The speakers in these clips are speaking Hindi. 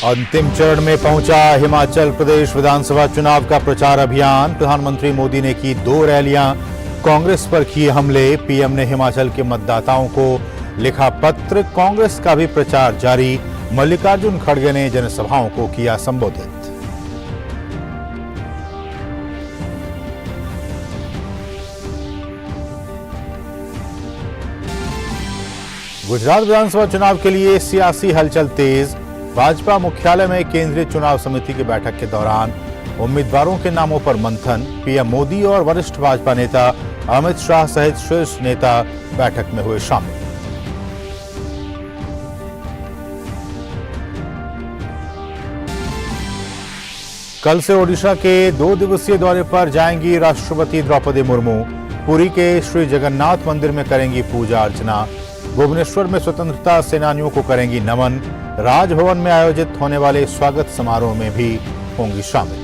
अंतिम चरण में पहुंचा हिमाचल प्रदेश विधानसभा चुनाव का प्रचार अभियान। प्रधानमंत्री मोदी ने की 2 रैलियां, कांग्रेस पर किए हमले। पीएम ने हिमाचल के मतदाताओं को लिखा पत्र। कांग्रेस का भी प्रचार जारी। मल्लिकार्जुन खड़गे ने जनसभाओं को किया संबोधित। गुजरात विधानसभा चुनाव के लिए सियासी हलचल तेज। भाजपा मुख्यालय में केंद्रीय चुनाव समिति की बैठक के दौरान उम्मीदवारों के नामों पर मंथन। पीएम मोदी और वरिष्ठ भाजपा नेता अमित शाह सहित शीर्ष नेता बैठक में हुए शामिल। कल से ओडिशा के 2 दिवसीय दौरे पर जाएंगी राष्ट्रपति द्रौपदी मुर्मू। पुरी के श्री जगन्नाथ मंदिर में करेंगी पूजा अर्चना। भुवनेश्वर में स्वतंत्रता सेनानियों को करेंगी नमन। राजभवन में आयोजित होने वाले स्वागत समारोह में भी होंगी शामिल।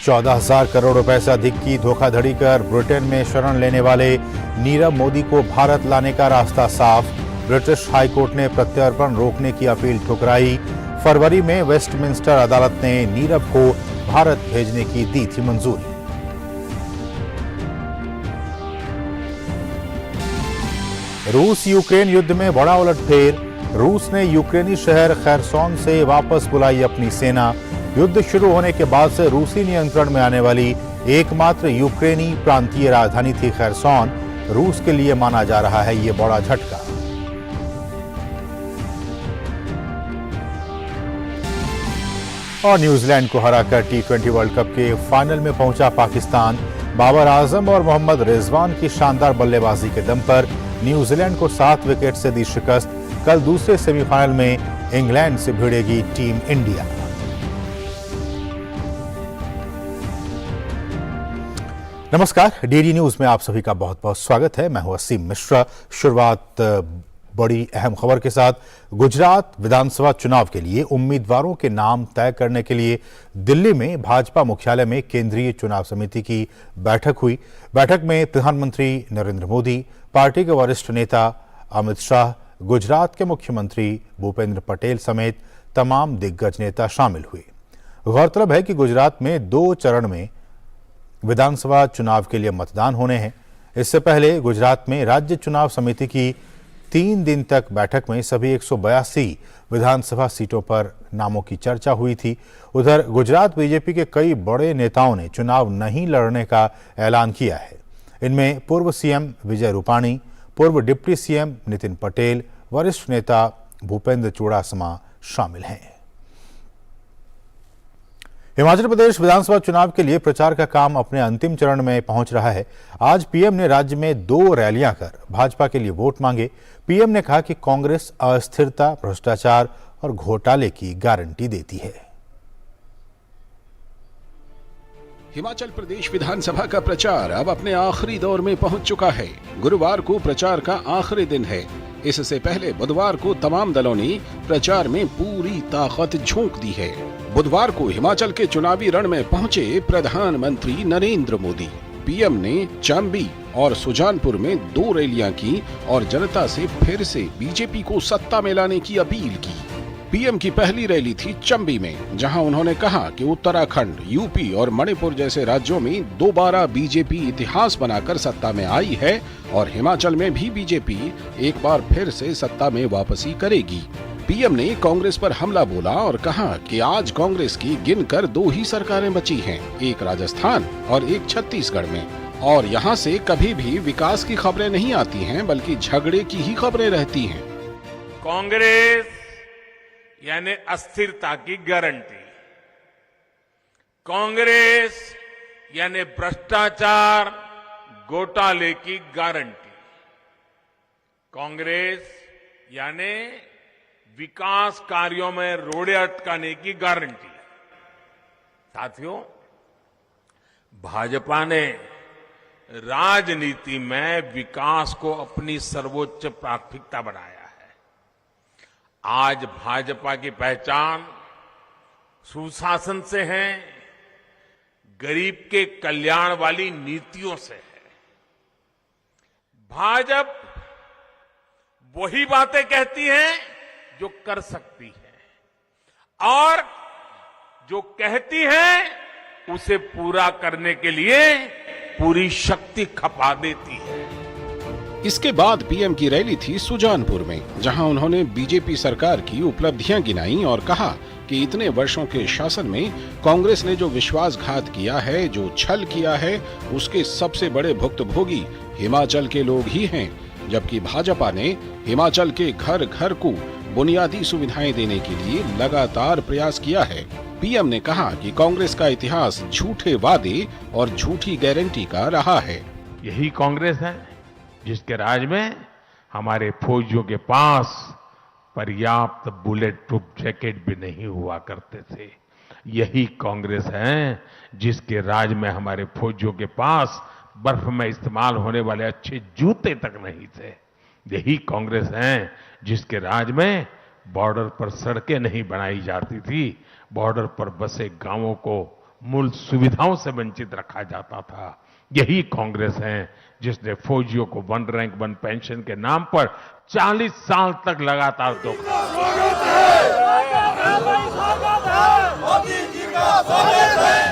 14,000 करोड़ रुपए से अधिक की धोखाधड़ी कर ब्रिटेन में शरण लेने वाले नीरव मोदी को भारत लाने का रास्ता साफ। ब्रिटिश हाईकोर्ट ने प्रत्यर्पण रोकने की अपील ठुकराई। फरवरी में वेस्टमिंस्टर अदालत ने नीरव को भारत भेजने की दी थी मंजूरी। रूस यूक्रेन युद्ध में बड़ा उलटफेर। रूस ने यूक्रेनी शहर खैरसोन से वापस बुलाई अपनी सेना। युद्ध शुरू होने के बाद से रूसी नियंत्रण में आने वाली एकमात्र यूक्रेनी प्रांतीय राजधानी थी खैरसोन। रूस के लिए माना जा रहा है ये बड़ा झटका। और न्यूजीलैंड को हराकर T20 वर्ल्ड कप के फाइनल में पहुंचा पाकिस्तान। बाबर आजम और मोहम्मद रिजवान की शानदार बल्लेबाजी के दम पर न्यूजीलैंड को 7 विकेट से दी शिकस्त। कल दूसरे सेमीफाइनल में इंग्लैंड से भिड़ेगी टीम इंडिया। नमस्कार, डीडी न्यूज में आप सभी का बहुत बहुत स्वागत है। मैं हूं असीम मिश्रा। शुरुआत बड़ी अहम खबर के साथ। गुजरात विधानसभा चुनाव के लिए उम्मीदवारों के नाम तय करने के लिए दिल्ली में भाजपा मुख्यालय में केंद्रीय चुनाव समिति की बैठक हुई। बैठक में प्रधानमंत्री नरेंद्र मोदी, पार्टी के वरिष्ठ नेता अमित शाह, गुजरात के मुख्यमंत्री भूपेंद्र पटेल समेत तमाम दिग्गज नेता शामिल हुए। गौरतलब है कि गुजरात में 2 चरण में विधानसभा चुनाव के लिए मतदान होने हैं। इससे पहले गुजरात में राज्य चुनाव समिति की 3 दिन तक बैठक में सभी 182 विधानसभा सीटों पर नामों की चर्चा हुई थी। उधर गुजरात बीजेपी के कई बड़े नेताओं ने चुनाव नहीं लड़ने का ऐलान किया है। इनमें पूर्व सीएम विजय रूपाणी, पूर्व डिप्टी सीएम नितिन पटेल, वरिष्ठ नेता भूपेंद्र चुड़ासमा शामिल हैं। हिमाचल प्रदेश विधानसभा चुनाव के लिए प्रचार का काम अपने अंतिम चरण में पहुंच रहा है। आज पीएम ने राज्य में 2 रैलियां कर भाजपा के लिए वोट मांगे। पीएम ने कहा कि कांग्रेस अस्थिरता, भ्रष्टाचार और घोटाले की गारंटी देती है। हिमाचल प्रदेश विधानसभा का प्रचार अब अपने आखिरी दौर में पहुंच चुका है। गुरुवार को प्रचार का आखिरी दिन है। इससे पहले बुधवार को तमाम दलों ने प्रचार में पूरी ताकत झोंक दी है। बुधवार को हिमाचल के चुनावी रण में पहुंचे प्रधानमंत्री नरेंद्र मोदी। पीएम ने चंबी और सुजानपुर में 2 रैलियां की और जनता से फिर से बीजेपी को सत्ता में लाने की अपील की। पीएम की पहली रैली थी चंबी में, जहां उन्होंने कहा कि उत्तराखंड, यूपी और मणिपुर जैसे राज्यों में दोबारा बीजेपी इतिहास बनाकर सत्ता में आई है और हिमाचल में भी बीजेपी एक बार फिर से सत्ता में वापसी करेगी। पीएम ने कांग्रेस पर हमला बोला और कहा कि आज कांग्रेस की गिनकर 2 ही सरकारें बची हैं, एक राजस्थान और एक छत्तीसगढ़ में, और यहाँ से कभी भी विकास की खबरें नहीं आती हैं, बल्कि झगड़े की ही खबरें रहती हैं। कांग्रेस यानी अस्थिरता की गारंटी, कांग्रेस यानी भ्रष्टाचार, घोटाले की गारंटी, कांग्रेस यानी विकास कार्यों में रोड़े अटकाने की गारंटी। साथियों, भाजपा ने राजनीति में विकास को अपनी सर्वोच्च प्राथमिकता बनाया है। आज भाजपा की पहचान सुशासन से है, गरीब के कल्याण वाली नीतियों से है। भाजपा वही बातें कहती हैं जो कर सकती है और जो कहती हैं उसे पूरा करने के लिए पूरी शक्ति खपा देती है। इसके बाद पीएम की रैली थी सुजानपुर में, जहां उन्होंने बीजेपी सरकार की उपलब्धियां गिनाई और कहा कि इतने वर्षों के शासन में कांग्रेस ने जो विश्वासघात किया है, जो छल किया है, उसके सबसे बड़े भुक्तभोगी हिमाचल के लोग ही हैं, जबकि भाजपा ने हिमाचल के घर घर को बुनियादी सुविधाएं देने के लिए लगातार प्रयास किया है। पीएम ने कहा कि कांग्रेस का इतिहास झूठे वादे और झूठी गारंटी का रहा है। यही कांग्रेस है जिसके राज में हमारे फौजियों के पास पर्याप्त बुलेट प्रूफ जैकेट भी नहीं हुआ करते थे। यही कांग्रेस है जिसके राज में हमारे फौजियों के पास बर्फ में इस्तेमाल होने वाले अच्छे जूते तक नहीं थे। यही कांग्रेस है जिसके राज में बॉर्डर पर सड़कें नहीं बनाई जाती थी, बॉर्डर पर बसे गांवों को मूल सुविधाओं से वंचित रखा जाता था। यही कांग्रेस है जिसने फौजियों को 1 रैंक 1 पेंशन के नाम पर 40 साल तक लगातार धोखा।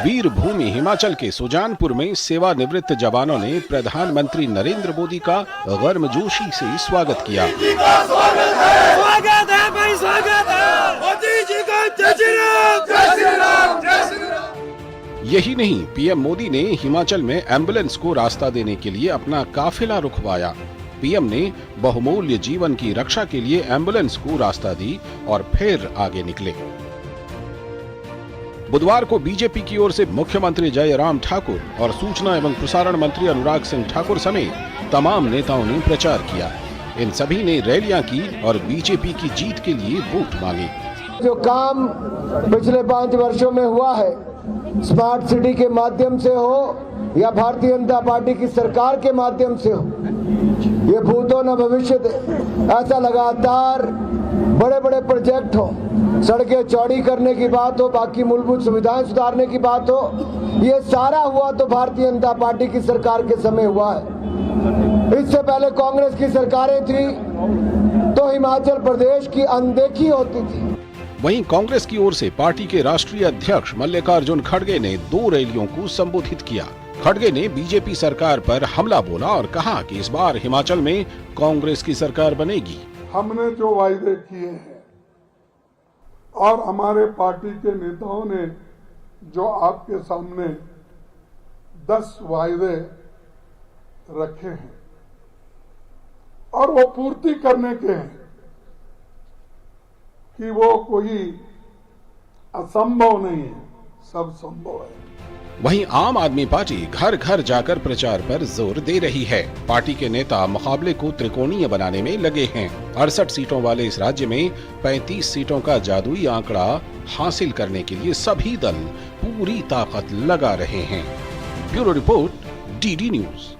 वीरभूमि हिमाचल के सुजानपुर में सेवानिवृत्त जवानों ने प्रधानमंत्री नरेंद्र मोदी का गर्मजोशी से स्वागत किया। स्वागत है भाई, स्वागत है मोदी जी का। जय श्री राम, जय श्री राम, जय श्री राम। यही नहीं, पीएम मोदी ने हिमाचल में एम्बुलेंस को रास्ता देने के लिए अपना काफिला रुकवाया। पीएम ने बहुमूल्य जीवन की रक्षा के लिए एम्बुलेंस को रास्ता दी और फिर आगे निकले। बुधवार को बीजेपी की ओर से मुख्यमंत्री जयराम ठाकुर और सूचना एवं प्रसारण मंत्री अनुराग सिंह ठाकुर समेत तमाम नेताओं ने प्रचार किया। इन सभी ने रैलियां की और बीजेपी की जीत के लिए वोट मांगे। जो काम पिछले 5 वर्षों में हुआ है, स्मार्ट सिटी के माध्यम से हो या भारतीय जनता पार्टी की सरकार के माध्यम से हो, ये भूतो न भविष्य, ऐसा लगातार बड़े बड़े प्रोजेक्ट हो, सड़कें चौड़ी करने की बात हो, बाकी मूलभूत सुविधाएं सुधारने की बात हो, ये सारा हुआ तो भारतीय जनता पार्टी की सरकार के समय हुआ है। इससे पहले कांग्रेस की सरकारें थी तो हिमाचल प्रदेश की अनदेखी होती थी। वहीं कांग्रेस की ओर से पार्टी के राष्ट्रीय अध्यक्ष मल्लिकार्जुन खड़गे ने 2 रैलियों को संबोधित किया। खड़गे ने बीजेपी सरकार पर हमला बोला और कहा कि इस बार हिमाचल में कांग्रेस की सरकार बनेगी। हमने जो वायदे किए हैं और हमारे पार्टी के नेताओं ने जो आपके सामने 10 वायदे रखे हैं और वो पूर्ति करने के हैं कि वो कोई असंभव नहीं है, सब संभव है। वहीं आम आदमी पार्टी घर घर जाकर प्रचार पर जोर दे रही है। पार्टी के नेता मुकाबले को त्रिकोणीय बनाने में लगे हैं। 68 सीटों वाले इस राज्य में 35 सीटों का जादुई आंकड़ा हासिल करने के लिए सभी दल पूरी ताकत लगा रहे हैं। Bureau report, DD news.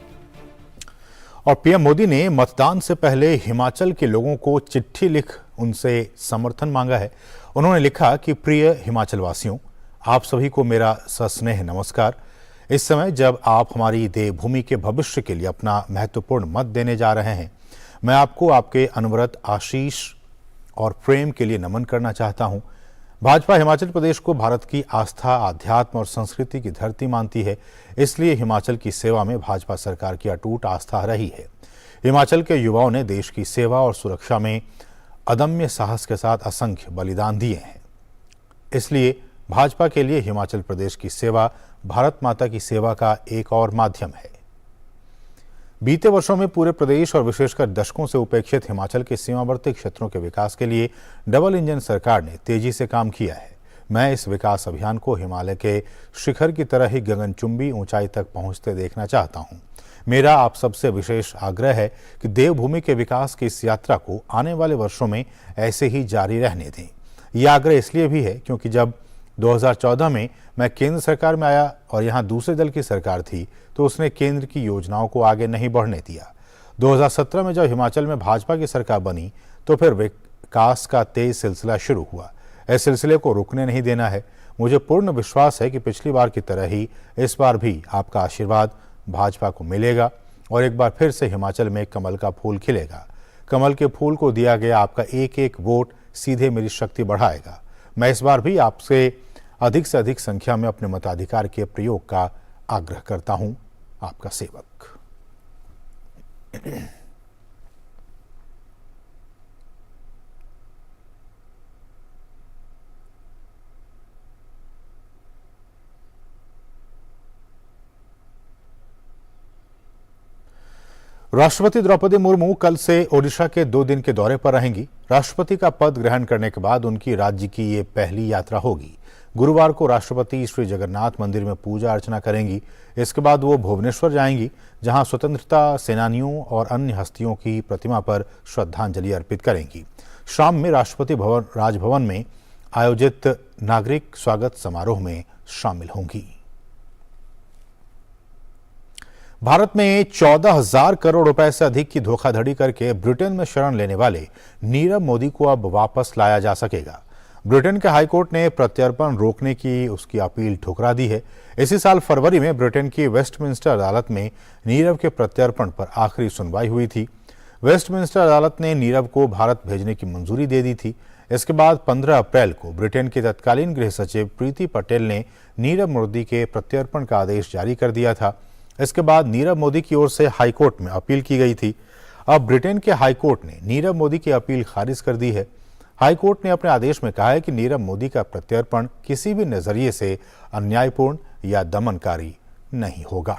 और पीएम मोदी ने मतदान से पहले हिमाचल के लोगों को चिट्ठी लिख उनसे समर्थन मांगा है। उन्होंने लिखा कि प्रिय हिमाचल वासियों, आप सभी को मेरा सस्नेह नमस्कार। इस समय जब आप हमारी देवभूमि के भविष्य के लिए अपना महत्वपूर्ण मत देने जा रहे हैं, मैं आपको आपके अनवरत आशीष और प्रेम के लिए नमन करना चाहता हूं। भाजपा हिमाचल प्रदेश को भारत की आस्था, आध्यात्म और संस्कृति की धरती मानती है, इसलिए हिमाचल की सेवा में भाजपा सरकार की अटूट आस्था रही है। हिमाचल के युवाओं ने देश की सेवा और सुरक्षा में अदम्य साहस के साथ असंख्य बलिदान दिए हैं। इसलिए भाजपा के लिए हिमाचल प्रदेश की सेवा भारत माता की सेवा का एक और माध्यम है। बीते वर्षों में पूरे प्रदेश और विशेषकर दशकों से उपेक्षित हिमाचल के सीमावर्ती क्षेत्रों के विकास के लिए डबल इंजन सरकार ने तेजी से काम किया है। मैं इस विकास अभियान को हिमालय के शिखर की तरह ही गगनचुंबी ऊंचाई तक पहुंचते देखना चाहता हूं। मेरा आप सबसे विशेष आग्रह है कि देवभूमि के विकास की इस यात्रा को आने वाले वर्षों में ऐसे ही जारी रहने दें। यह आग्रह इसलिए भी है क्योंकि जब 2014 में मैं केंद्र सरकार में आया और यहाँ दूसरे दल की सरकार थी तो उसने केंद्र की योजनाओं को आगे नहीं बढ़ने दिया। 2017 में जब हिमाचल में भाजपा की सरकार बनी तो फिर विकास का तेज सिलसिला शुरू हुआ। इस सिलसिले को रुकने नहीं देना है। मुझे पूर्ण विश्वास है कि पिछली बार की तरह ही इस बार भी आपका आशीर्वाद भाजपा को मिलेगा और एक बार फिर से हिमाचल में कमल का फूल खिलेगा। कमल के फूल को दिया गया आपका एक एक वोट सीधे मेरी शक्ति बढ़ाएगा। मैं इस बार भी आपसे से अधिक संख्या में अपने मताधिकार के प्रयोग का आग्रह करता हूं। आपका सेवक। राष्ट्रपति द्रौपदी मुर्मू कल से ओडिशा के 2 दिन के दौरे पर रहेंगी। राष्ट्रपति का पद ग्रहण करने के बाद उनकी राज्य की ये पहली यात्रा होगी। गुरुवार को राष्ट्रपति श्री जगन्नाथ मंदिर में पूजा अर्चना करेंगी। इसके बाद वो भुवनेश्वर जाएंगी, जहां स्वतंत्रता सेनानियों और अन्य हस्तियों की प्रतिमा पर श्रद्धांजलि अर्पित करेंगी। शाम में राष्ट्रपति राजभवन में आयोजित नागरिक स्वागत समारोह में शामिल होंगी। भारत में 14,000 करोड़ रुपए से अधिक की धोखाधड़ी करके ब्रिटेन में शरण लेने वाले नीरव मोदी को अब वापस लाया जा सकेगा। ब्रिटेन के हाईकोर्ट ने प्रत्यर्पण रोकने की उसकी अपील ठुकरा दी है। इसी साल फरवरी में ब्रिटेन की वेस्टमिंस्टर अदालत में नीरव के प्रत्यर्पण पर आखिरी सुनवाई हुई थी। वेस्टमिंस्टर अदालत ने नीरव को भारत भेजने की मंजूरी दे दी थी। इसके बाद 15 अप्रैल को ब्रिटेन के तत्कालीन गृह सचिव प्रीति पटेल ने नीरव मोदी के प्रत्यर्पण का आदेश जारी कर दिया था। इसके बाद नीरव मोदी की ओर से हाईकोर्ट में अपील की गई थी। अब ब्रिटेन के हाईकोर्ट ने नीरव मोदी की अपील खारिज कर दी है। हाईकोर्ट ने अपने आदेश में कहा है कि नीरव मोदी का प्रत्यर्पण किसी भी नजरिए से अन्यायपूर्ण या दमनकारी नहीं होगा।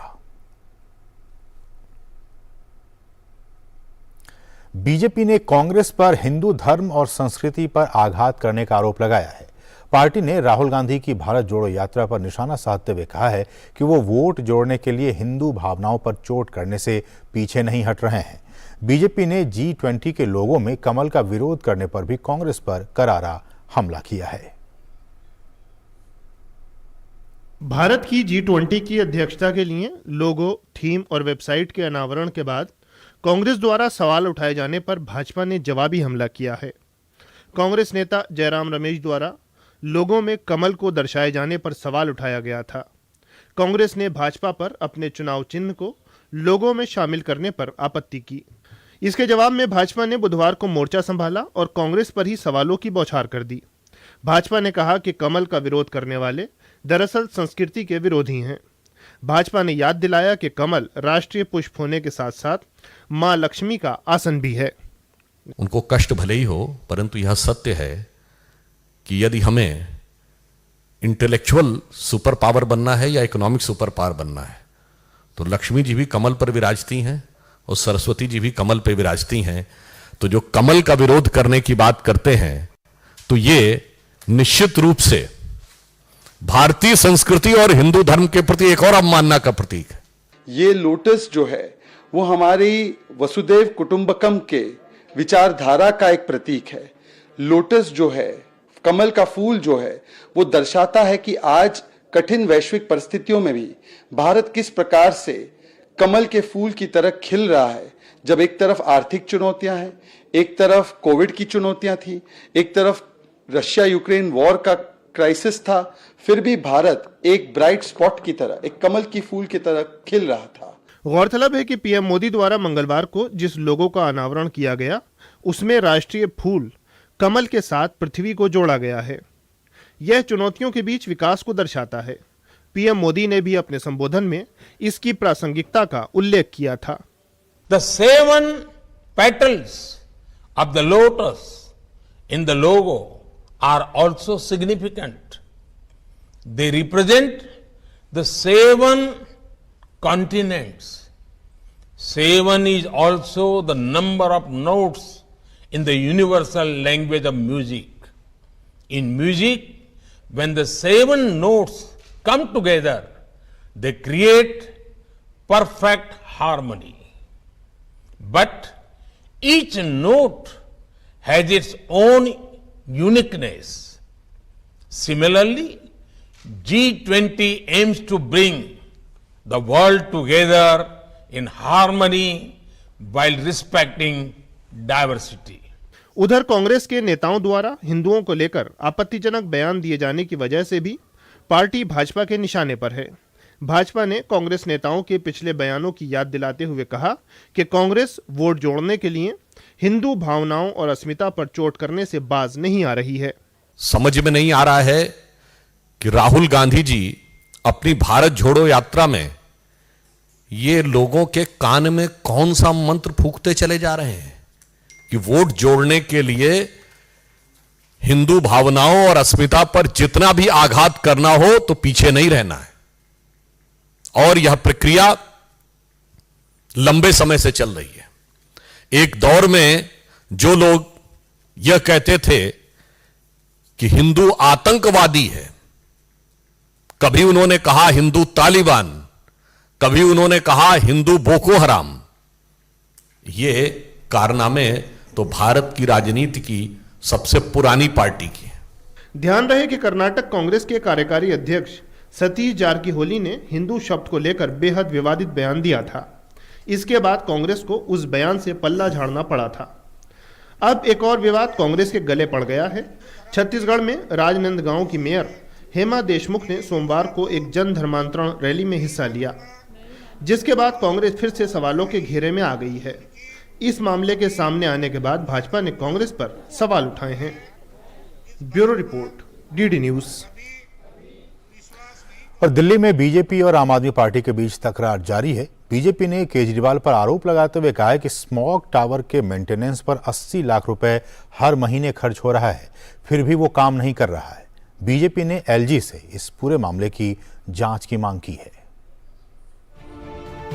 बीजेपी ने कांग्रेस पर हिंदू धर्म और संस्कृति पर आघात करने का आरोप लगाया है। पार्टी ने राहुल गांधी की भारत जोड़ो यात्रा पर निशाना साधते हुए कहा है कि वो वोट जोड़ने के लिए हिंदू भावनाओं पर चोट करने से पीछे नहीं हट रहे हैं। बीजेपी ने G20 के लोगों में कमल का विरोध करने पर भी कांग्रेस पर करारा हमला किया है। भारत की G20 की अध्यक्षता के लिए लोगो, थीम और वेबसाइट के अनावरण के बाद कांग्रेस द्वारा सवाल उठाए जाने पर भाजपा ने जवाबी हमला किया है। कांग्रेस नेता जयराम रमेश द्वारा लोगों में कमल को दर्शाए जाने पर सवाल उठाया गया था। कांग्रेस ने भाजपा पर अपने चुनाव चिन्ह को लोगों में शामिल करने पर आपत्ति की। इसके जवाब में भाजपा ने बुधवार को मोर्चा संभाला और कांग्रेस पर ही सवालों की बौछार कर दी। भाजपा ने कहा कि कमल का विरोध करने वाले दरअसल संस्कृति के विरोधी हैं। भाजपा ने याद दिलाया कि कमल राष्ट्रीय पुष्प होने के साथ साथ मां लक्ष्मी का आसन भी है। उनको कष्ट भले ही हो, परंतु यह सत्य है कि यदि हमें इंटेलेक्चुअल सुपर पावर बनना है या इकोनॉमिक सुपर पावर बनना है, तो लक्ष्मी जी भी कमल पर विराजती हैं और सरस्वती जी भी कमल पर विराजती हैं। तो जो कमल का विरोध करने की बात करते हैं, तो ये निश्चित रूप से भारतीय संस्कृति और हिंदू धर्म के प्रति एक और अवमानना का प्रतीक है। ये लोटस जो है वो हमारी वसुदेव कुटुंबकम के विचारधारा का एक प्रतीक है। लोटस जो है, कमल का फूल जो है, वो दर्शाता है कि आज कठिन वैश्विक परिस्थितियों में भी भारत किस प्रकार से कमल के फूल की तरह खिल रहा है। जब एक तरफ आर्थिक चुनौतियां हैं, एक तरफ कोविड की चुनौतियां थी, एक तरफ रशिया यूक्रेन वॉर का क्राइसिस था, फिर भी भारत एक ब्राइट स्पॉट की तरह, एक कमल की फूल की तरह खिल रहा था। गौरतलब है कि पीएम मोदी द्वारा मंगलवार को जिस लोगो का अनावरण किया गया, उसमें राष्ट्रीय फूल कमल के साथ पृथ्वी को जोड़ा गया है। यह चुनौतियों के बीच विकास को दर्शाता है। पीएम मोदी ने भी अपने संबोधन में इसकी प्रासंगिकता का उल्लेख किया था। The 7 petals of the lotus in the logo are also significant. They represent the 7 continents. 7 is also the number of notes in the universal language of music. In music, when the 7 notes come together, they create perfect harmony. But each note has its own uniqueness. Similarly, G20 aims to bring the world together in harmony while respecting diversity. उधर कांग्रेस के नेताओं द्वारा हिंदुओं को लेकर आपत्तिजनक बयान दिए जाने की वजह से भी पार्टी भाजपा के निशाने पर है। भाजपा ने कांग्रेस नेताओं के पिछले बयानों की याद दिलाते हुए कहा कि कांग्रेस वोट जोड़ने के लिए हिंदू भावनाओं और अस्मिता पर चोट करने से बाज नहीं आ रही है। समझ में नहीं आ रहा है कि राहुल गांधी जी अपनी भारत जोड़ो यात्रा में ये लोगों के कान में कौन सा मंत्र फूंकते चले जा रहे हैं कि वोट जोड़ने के लिए हिंदू भावनाओं और अस्मिता पर जितना भी आघात करना हो तो पीछे नहीं रहना है। और यह प्रक्रिया लंबे समय से चल रही है। एक दौर में जो लोग यह कहते थे कि हिंदू आतंकवादी है, कभी उन्होंने कहा हिंदू तालिबान, कभी उन्होंने कहा हिंदू बोको हराम। ये कारनामे तो भारत की राजनीति की सबसे पुरानी पार्टी की है। ध्यान रहे कि कर्नाटक कांग्रेस के कार्यकारी अध्यक्ष सतीश जारकीहोली ने हिंदू शब्द को लेकर बेहद विवादित बयान दिया था। इसके बाद कांग्रेस को उस बयान से पल्ला झाड़ना पड़ा था। अब एक और विवाद कांग्रेस के गले पड़ गया है। छत्तीसगढ़ में राजनांदगांव की मेयर हेमा देशमुख ने सोमवार को एक जन धर्मांतरण रैली में हिस्सा लिया, जिसके बाद कांग्रेस फिर से सवालों के घेरे में आ गई है। इस मामले के सामने आने के बाद भाजपा ने कांग्रेस पर सवाल उठाए हैं। Bureau report, DD news. और दिल्ली में बीजेपी और आम आदमी पार्टी के बीच तकरार जारी है। बीजेपी ने केजरीवाल पर आरोप लगाते हुए कहा है कि स्मॉग टावर के मेंटेनेंस पर 80 लाख रुपए हर महीने खर्च हो रहा है, फिर भी वो काम नहीं कर रहा है। बीजेपी ने एलजी से इस पूरे मामले की जांच की मांग की है।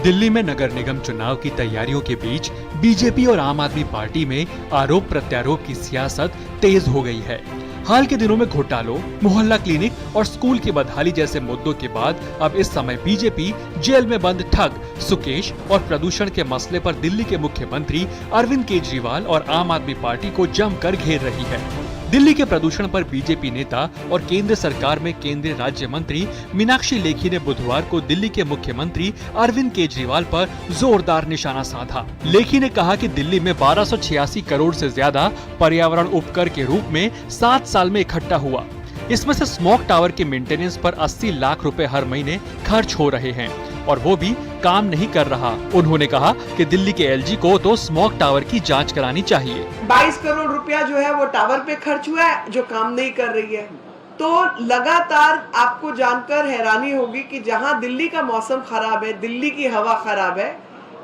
दिल्ली में नगर निगम चुनाव की तैयारियों के बीच बीजेपी और आम आदमी पार्टी में आरोप प्रत्यारोप की सियासत तेज हो गई है। हाल के दिनों में घोटालों, मोहल्ला क्लिनिक और स्कूल की बदहाली जैसे मुद्दों के बाद अब इस समय बीजेपी जेल में बंद ठग सुकेश और प्रदूषण के मसले पर दिल्ली के मुख्यमंत्री अरविंद केजरीवाल और आम आदमी पार्टी को जमकर घेर रही है। दिल्ली के प्रदूषण पर बीजेपी नेता और केंद्र सरकार में केंद्रीय राज्य मंत्री मीनाक्षी लेखी ने बुधवार को दिल्ली के मुख्यमंत्री अरविंद केजरीवाल पर जोरदार निशाना साधा। लेखी ने कहा कि दिल्ली में 1286 करोड़ से ज्यादा पर्यावरण उपकर के रूप में 7 साल में इकट्ठा हुआ। इसमें से स्मॉग टावर के मेंटेनेंस पर 80 लाख रुपए हर महीने खर्च हो रहे हैं और वो भी काम नहीं कर रहा। उन्होंने कहा कि दिल्ली के एलजी को तो स्मॉग टावर की जांच करानी चाहिए। 22 करोड़ रुपया जो है वो टावर पे खर्च हुआ है, जो काम नहीं कर रही है। तो लगातार आपको जानकर हैरानी होगी कि जहां दिल्ली का मौसम खराब है, दिल्ली की हवा खराब है,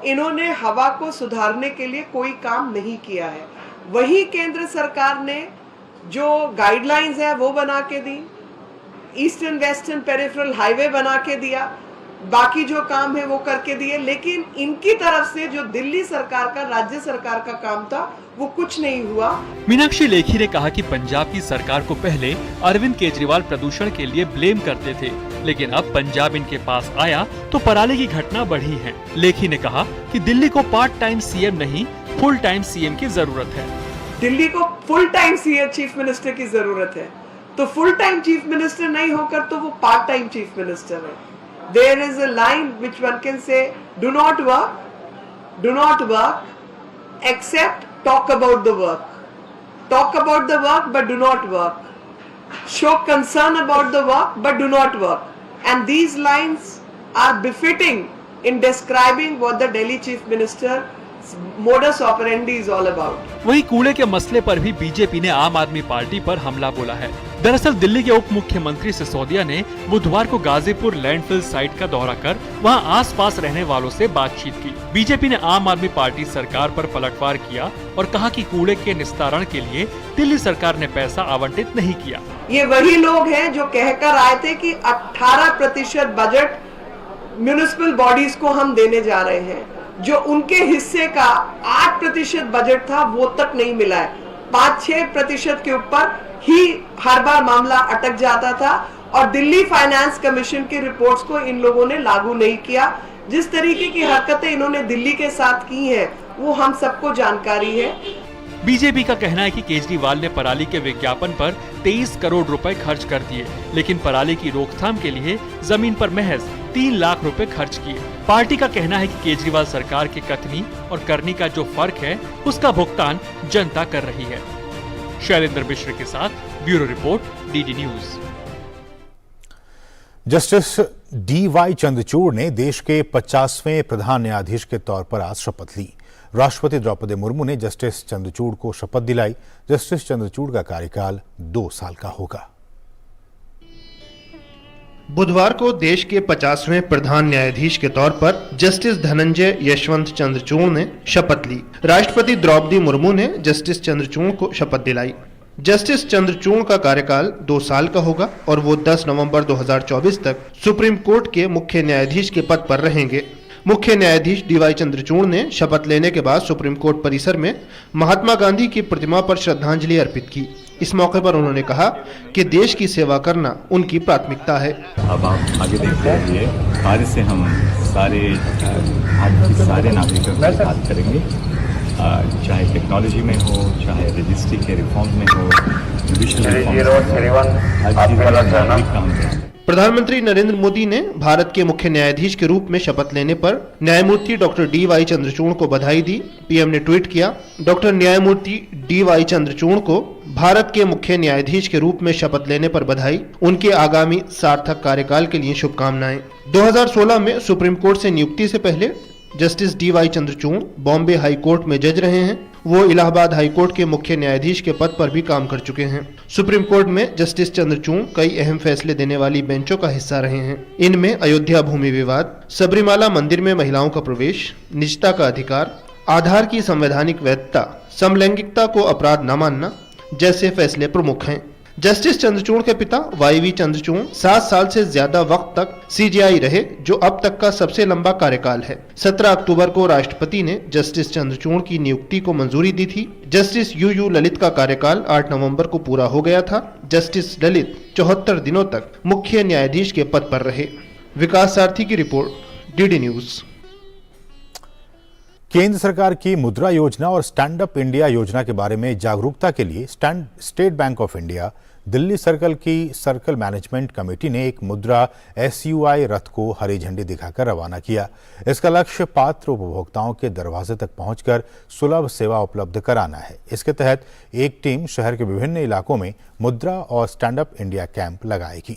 इन्होंने हवा को सुधारने के लिए कोई काम नहीं किया है। वही केंद्र सरकार ने जो गाइडलाइंस है वो बना के दी, ईस्टर्न वेस्टर्न पेरिफेरल हाईवे बना के दिया, बाकी जो काम है वो करके दिए, लेकिन इनकी तरफ से जो दिल्ली सरकार का, राज्य सरकार का काम था वो कुछ नहीं हुआ। मीनाक्षी लेखी ने कहा कि पंजाब की सरकार को पहले अरविंद केजरीवाल प्रदूषण के लिए ब्लेम करते थे, लेकिन अब पंजाब इनके पास आया तो पराली की घटना बढ़ी है। लेखी ने कहा कि दिल्ली को पार्ट टाइम सीएम नहीं, फुल टाइम सीएम की जरूरत है। दिल्ली को full time CM chief minister की जरूरत है, तो फुल टाइम चीफ मिनिस्टर नहीं होकर तो वो पार्ट टाइम चीफ मिनिस्टर है। There is a line which one can say, do not work, except talk about the work. Talk about the work, but do not work. Show concern about the work, but do not work. And these lines are befitting in describing what the Delhi Chief Minister's modus operandi is all about. वहीं कूड़े के मसले पर भी बीजेपी ने आम आदमी पार्टी पर हमला बोला है। दरअसल दिल्ली के उप मुख्यमंत्री सिसोदिया ने बुधवार को गाजीपुर लैंडफिल साइट का दौरा कर वहां आसपास रहने वालों से बातचीत की। बीजेपी ने आम आदमी पार्टी सरकार पर पलटवार किया और कहा कि कूड़े के निस्तारण के लिए दिल्ली सरकार ने पैसा आवंटित नहीं किया। ये वही लोग हैं जो कहकर आए थे कि 18% बजट म्युनिसिपल बॉडीज को हम देने जा रहे हैं, जो उनके हिस्से का 8% बजट था वो तक नहीं मिला है। 5-6% के ऊपर ही हर बार मामला अटक जाता था और दिल्ली फाइनेंस कमीशन की रिपोर्ट्स को इन लोगों ने लागू नहीं किया। जिस तरीके की हरकतें इन्होंने दिल्ली के साथ की हैं, वो हम सबको जानकारी है। बीजेपी का कहना है कि केजरीवाल ने पराली के विज्ञापन पर 23 करोड़ रुपए खर्च कर दिए, लेकिन पराली की रोकथाम के लिए जमीन पर महज 3 लाख रुपए खर्च किए। पार्टी का कहना है कि केजरीवाल सरकार के कथनी और करनी का जो फर्क है, उसका भुगतान जनता कर रही है। शैलेंद्र मिश्र के साथ bureau report, DD news. Justice D.Y.. Chandrachud ने देश के 50वें प्रधान न्यायाधीश के तौर पर आज शपथ ली। राष्ट्रपति द्रौपदी मुर्मू ने जस्टिस चंद्रचूड़ को शपथ दिलाई। जस्टिस चंद्रचूड़ का कार्यकाल 2 साल का होगा। बुधवार को देश के 50वें प्रधान न्यायाधीश के तौर पर जस्टिस धनंजय यशवंत चंद्रचूड़ ने शपथ ली। राष्ट्रपति द्रौपदी मुर्मू ने जस्टिस चंद्रचूड़ को शपथ दिलाई। जस्टिस चंद्रचूड़ का कार्यकाल 2 साल का होगा और वो 10 नवंबर 2024 तक सुप्रीम कोर्ट के मुख्य न्यायाधीश के पद पर रहेंगे। मुख्य न्यायाधीश डीवाई चंद्रचूड़ ने शपथ लेने के बाद सुप्रीम कोर्ट परिसर में महात्मा गांधी की प्रतिमा पर श्रद्धांजलि अर्पित की। इस मौके पर उन्होंने कहा कि देश की सेवा करना उनकी प्राथमिकता है। अब आप आगे देखते रहिए, आज से हम सारे नागरिकों से बात करेंगे, चाहे टेक्नोलॉजी में हो, चाहे रजिस्ट्री के रिफॉर्म में हो, जुडिशल रिफॉर्म। प्रधानमंत्री नरेंद्र मोदी ने भारत के मुख्य न्यायाधीश के रूप में शपथ लेने पर न्यायमूर्ति डॉक्टर डी.वाई. चंद्रचूड़ को बधाई दी। पीएम ने ट्वीट किया, डॉक्टर न्यायमूर्ति डी.वाई. चंद्रचूड़ को भारत के मुख्य न्यायाधीश के रूप में शपथ लेने पर बधाई, उनके आगामी सार्थक कार्यकाल के लिए शुभकामनाएं। 2016 में सुप्रीम कोर्ट से नियुक्ति से पहले justice D.Y.. Chandrachud Bombay high court में जज रहे हैं। वो इलाहाबाद हाई कोर्ट के मुख्य न्यायाधीश के पद पर भी काम कर चुके हैं। सुप्रीम कोर्ट में जस्टिस चंद्रचूड़ कई अहम फैसले देने वाली बेंचों का हिस्सा रहे हैं। इनमें अयोध्या भूमि विवाद, सबरीमाला मंदिर में महिलाओं का प्रवेश, निजता का अधिकार, आधार की संवैधानिक वैधता, समलैंगिकता को अपराध न मानना जैसे फैसले प्रमुख हैं। जस्टिस चंद्रचूड़ के पिता वाई.वी. चंद्रचूड़ 7 साल से ज्यादा वक्त तक सीजेआई रहे, जो अब तक का सबसे लंबा कार्यकाल है। 17 अक्टूबर को राष्ट्रपति ने जस्टिस चंद्रचूड़ की नियुक्ति को मंजूरी दी थी। जस्टिस यू ललित का कार्यकाल 8 नवंबर को पूरा हो गया था। जस्टिस ललित 74 दिनों तक मुख्य न्यायाधीश के पद पर रहे। विकास सारथी की रिपोर्ट, डीडी न्यूज। केंद्र सरकार की मुद्रा योजना और स्टैंड अप इंडिया योजना के बारे में जागरूकता के लिए state bank of India Delhi circle की सर्कल मैनेजमेंट कमेटी ने एक मुद्रा SUI रथ को हरी झंडी दिखाकर रवाना किया। इसका लक्ष्य पात्र उपभोक्ताओं के दरवाजे तक पहुंचकर सुलभ सेवा उपलब्ध कराना है। इसके तहत एक टीम शहर के विभिन्न इलाकों में मुद्रा और स्टैंड अप इंडिया कैंप लगाएगी।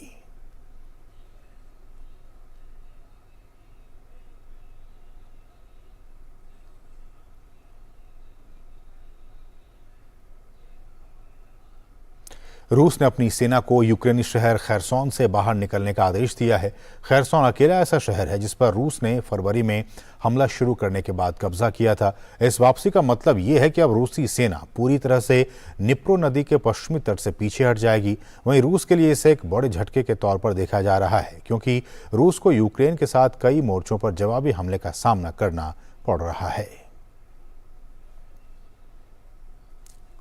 रूस ने अपनी सेना को यूक्रेनी शहर खैरसोन से बाहर निकलने का आदेश दिया है। खैरसोन अकेला ऐसा शहर है जिस पर रूस ने फरवरी में हमला शुरू करने के बाद कब्जा किया था। इस वापसी का मतलब ये है कि अब रूसी सेना पूरी तरह से निप्रो नदी के पश्चिमी तट से पीछे हट जाएगी। वहीं रूस के लिए इसे एक बड़े झटके के तौर पर देखा जा रहा है, क्योंकि रूस को यूक्रेन के साथ कई मोर्चों पर जवाबी हमले का सामना करना पड़ रहा है।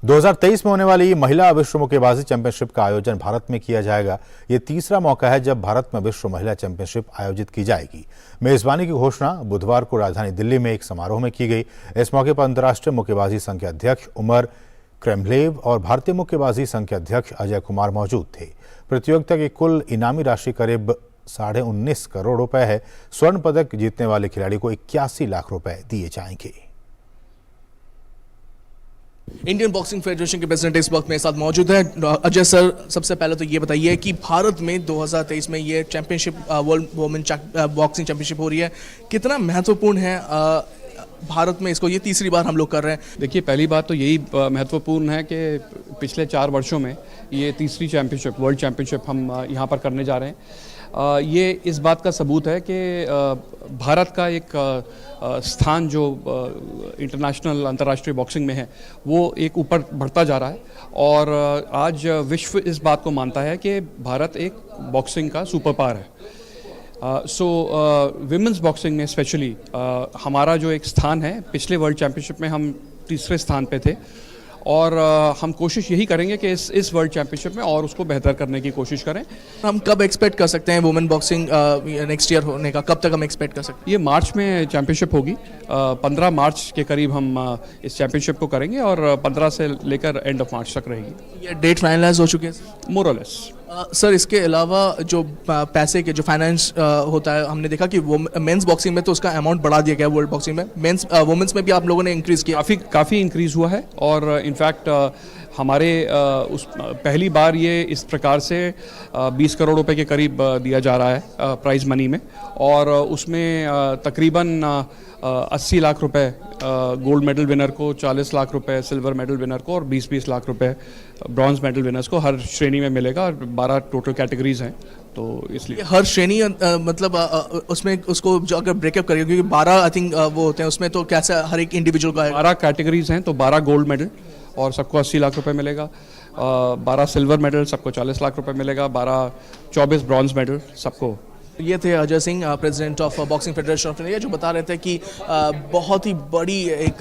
2023 में होने वाली महिला विश्व मुक्केबाजी चैंपियनशिप का आयोजन भारत में किया जाएगा। ये तीसरा मौका है जब भारत में विश्व महिला चैंपियनशिप आयोजित की जाएगी। मेजबानी की घोषणा बुधवार को राजधानी दिल्ली में एक समारोह में की गई। इस मौके पर अंतर्राष्ट्रीय मुक्केबाजी संघ के अध्यक्ष उमर क्रेमलेव और भारतीय मुक्केबाजी संघ के अध्यक्ष अजय कुमार मौजूद थे। प्रतियोगिता की कुल इनामी राशि करीब 19.5 करोड़ रुपए है। स्वर्ण पदक जीतने वाले खिलाड़ी को 81 लाख रुपए दिए जाएंगे। इंडियन बॉक्सिंग फेडरेशन के प्रेसिडेंट इस वक्त मेरे साथ मौजूद है। अजय सर, सबसे पहले तो ये बताइए कि भारत में 2023 में ये championship world women boxing championship हो रही है, कितना महत्वपूर्ण है भारत में इसको? ये तीसरी बार हम लोग कर रहे हैं। देखिए, पहली बात तो यही महत्वपूर्ण है कि पिछले 4 वर्षों में ये तीसरी चैंपियनशिप, वर्ल्ड चैंपियनशिप हम यहाँ पर करने जा रहे हैं। ये इस बात का सबूत है कि भारत का एक स्थान जो इंटरनेशनल अंतर्राष्ट्रीय बॉक्सिंग में है वो एक ऊपर बढ़ता जा रहा है, और आज विश्व इस बात को मानता है कि भारत एक बॉक्सिंग का सुपर पावर है। विमेंस बॉक्सिंग में स्पेशली हमारा जो एक स्थान है, पिछले वर्ल्ड चैंपियनशिप में हम तीसरे स्थान पे थे, और हम कोशिश यही करेंगे कि इस वर्ल्ड चैंपियनशिप में और उसको बेहतर करने की कोशिश करें। हम कब एक्सपेक्ट कर सकते हैं वुमेन बॉक्सिंग नेक्स्ट ईयर होने का? कब तक हम एक्सपेक्ट कर सकते हैं? ये मार्च में चैंपियनशिप होगी। 15 मार्च के करीब हम इस चैंपियनशिप को करेंगे और 15 से लेकर एंड ऑफ मार्च तक रहेगी। ये डेट फाइनलाइज हो चुके हैं? मोर और लेस। सर, इसके अलावा जो पैसे के जो फाइनेंस होता है, हमने देखा कि वो मेंस बॉक्सिंग में तो उसका अमाउंट बढ़ा दिया गया वर्ल्ड बॉक्सिंग में, वुमेन्स में भी आप लोगों ने इंक्रीज किया? काफ़ी इंक्रीज हुआ है, और इनफैक्ट हमारे पहली बार ये इस प्रकार से 20 करोड़ रुपए के करीब दिया जा रहा है प्राइज मनी में, और उसमें तकरीबन 80 लाख रुपए गोल्ड मेडल विनर को, 40 लाख रुपए सिल्वर मेडल विनर को और 20-20 लाख रुपए ब्रॉन्ज मेडल विनर्स को हर श्रेणी में मिलेगा। और 12 टोटल कैटेगरीज हैं, तो इसलिए हर श्रेणी मतलब उसमें उसको जो अगर ब्रेकअप करेंगे, क्योंकि 12 आई थिंक वो होते हैं उसमें, तो कैसा हर एक इंडिविजुअल का 12 कैटेगरीज हैं, तो 12 गोल्ड मेडल और सबको 80 लाख रुपए मिलेगा, 12 सिल्वर मेडल सबको 40 लाख रुपए मिलेगा, 24 ब्रॉन्ज मेडल सबको। ये थे Ajay Singh, president of boxing federation of India, जो बता रहे थे कि बहुत ही बड़ी एक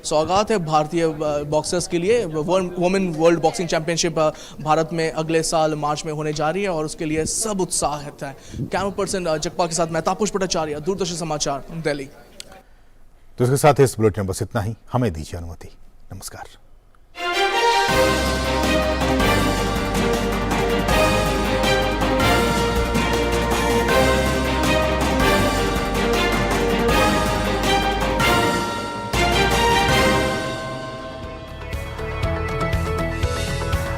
सौगात है भारतीय बॉक्सर्स के लिए। Women world boxing championship Bharat में अगले साल मार्च में होने जा रही है और उसके लिए सब उत्साह है। कैमरा पर्सन जगपाल के साथ मैं तापस भट्टाचार्य, दूरदर्शन समाचार, दिल्ली। तो इसके साथ इस बुलेटिन में बस इतना ही। हमें दीजिए अनुमति। नमस्कार।